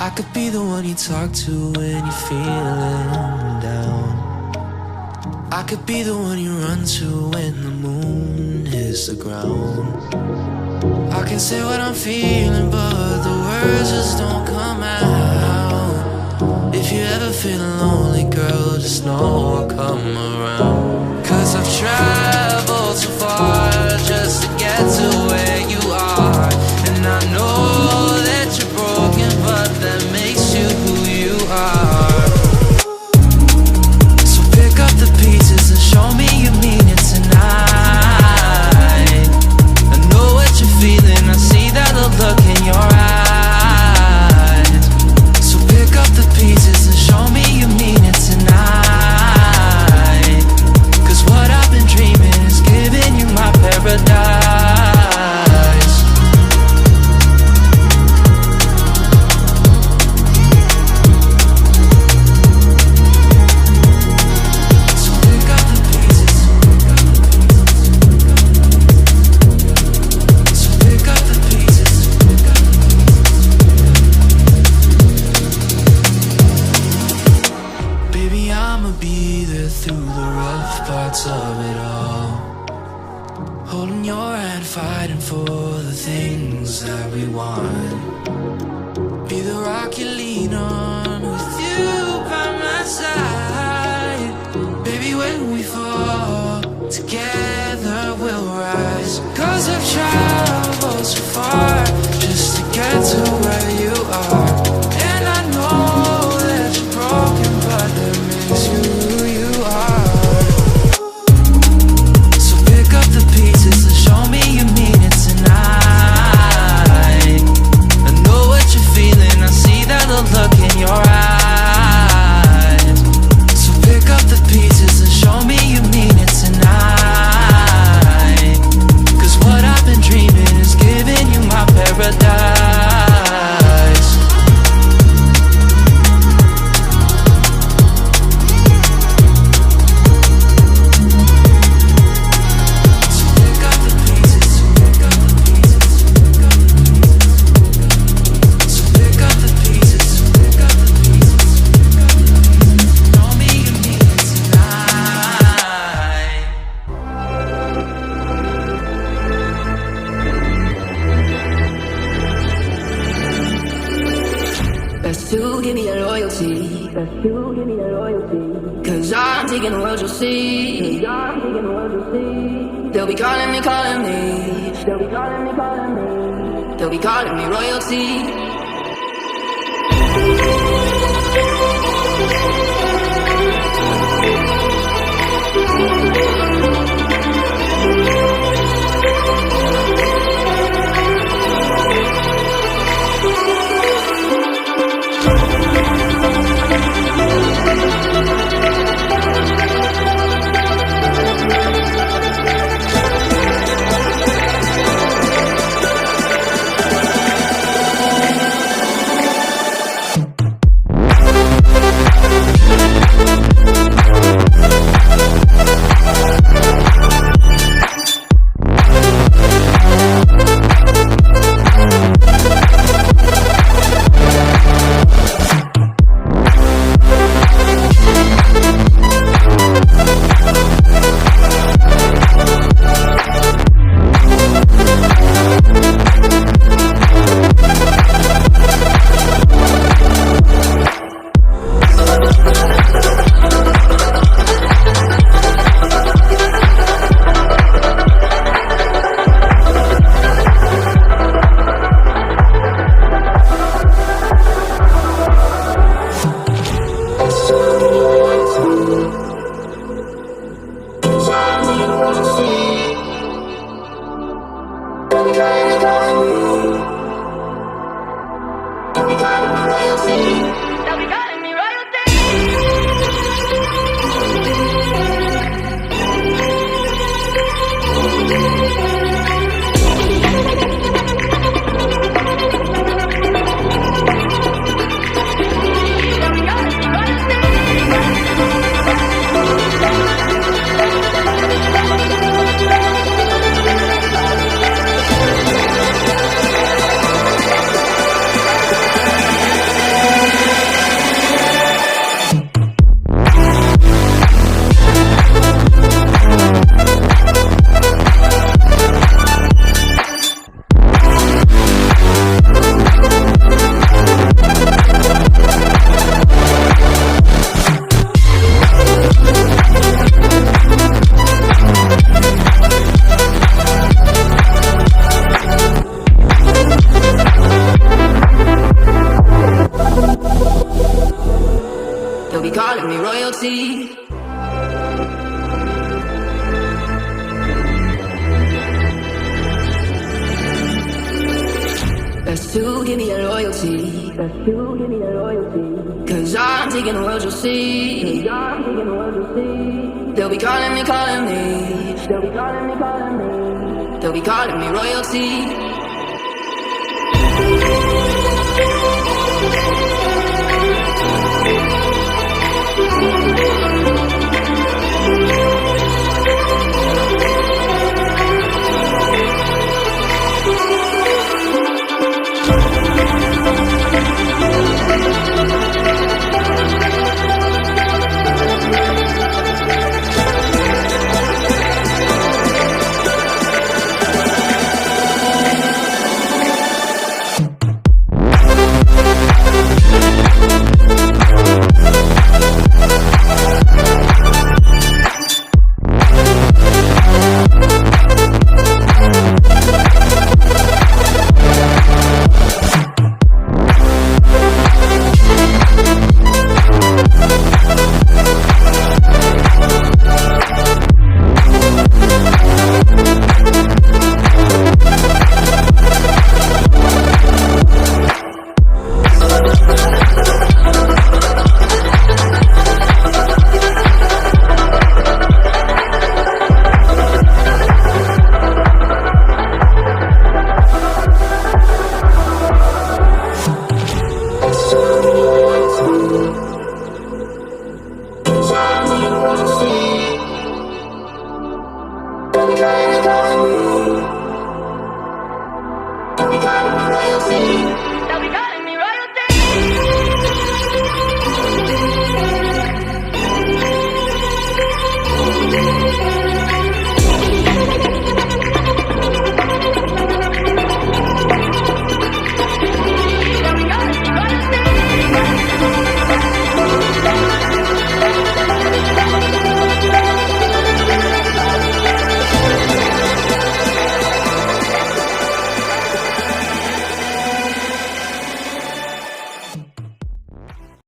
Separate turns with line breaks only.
I could be the one you talk to when you're feeling down. I could be the one you run to when the moon hits the ground. I can say what I'm feeling, but the words just don't come out. If you ever feel lonely, girl, just know I'll come around. 'Cause I've traveled so far just to get to where you are. And I know that you're broken, but that makes you who you are. So pick up the pieces and show me you mean it tonight. I know what you're feeling, I see that look in your eyes. So pick up the pieces and show me you mean it tonight. 'Cause what I've been dreaming is giving you my paradise. So pick up the pieces. So pick up the pieces. Baby, I'ma be there through the rough parts of it all. Holding your hand, fighting for the things that we want. Be the rock you lean on with you by my side. Baby, when we fall, together we'll rise. 'Cause I've traveled so far just to get to where you are. And I know that you're broken, but that makes you who you are. So pick up the pieces and show me you mean it tonight. I know what you're feeling, I see that look in your eyes. So pick up the pieces and show me you mean it tonight. 'Cause what I've been dreaming is giving you my paradise. So pick up the pieces, pick up the pieces, pick up the pieces. So pick up the pieces, pick up the pieces, pick up the pieces. Show me you mean it tonight.
Best to give me that loyalty. Best to give me that loyalty. 'Cause I'm taking the world, you'll see. 'Cause I'm taking the world, you'll see. They'll be calling me, calling me. They'll be calling me, calling me. They'll be calling me royalty. Just to give me your loyalty. Just to give me your loyalty. Cause I'm taking the world, you'll see. Cause I'm taking the world, you'll see. They'll be calling me, calling me. They'll be calling me, calling me. They'll be calling me royalty. See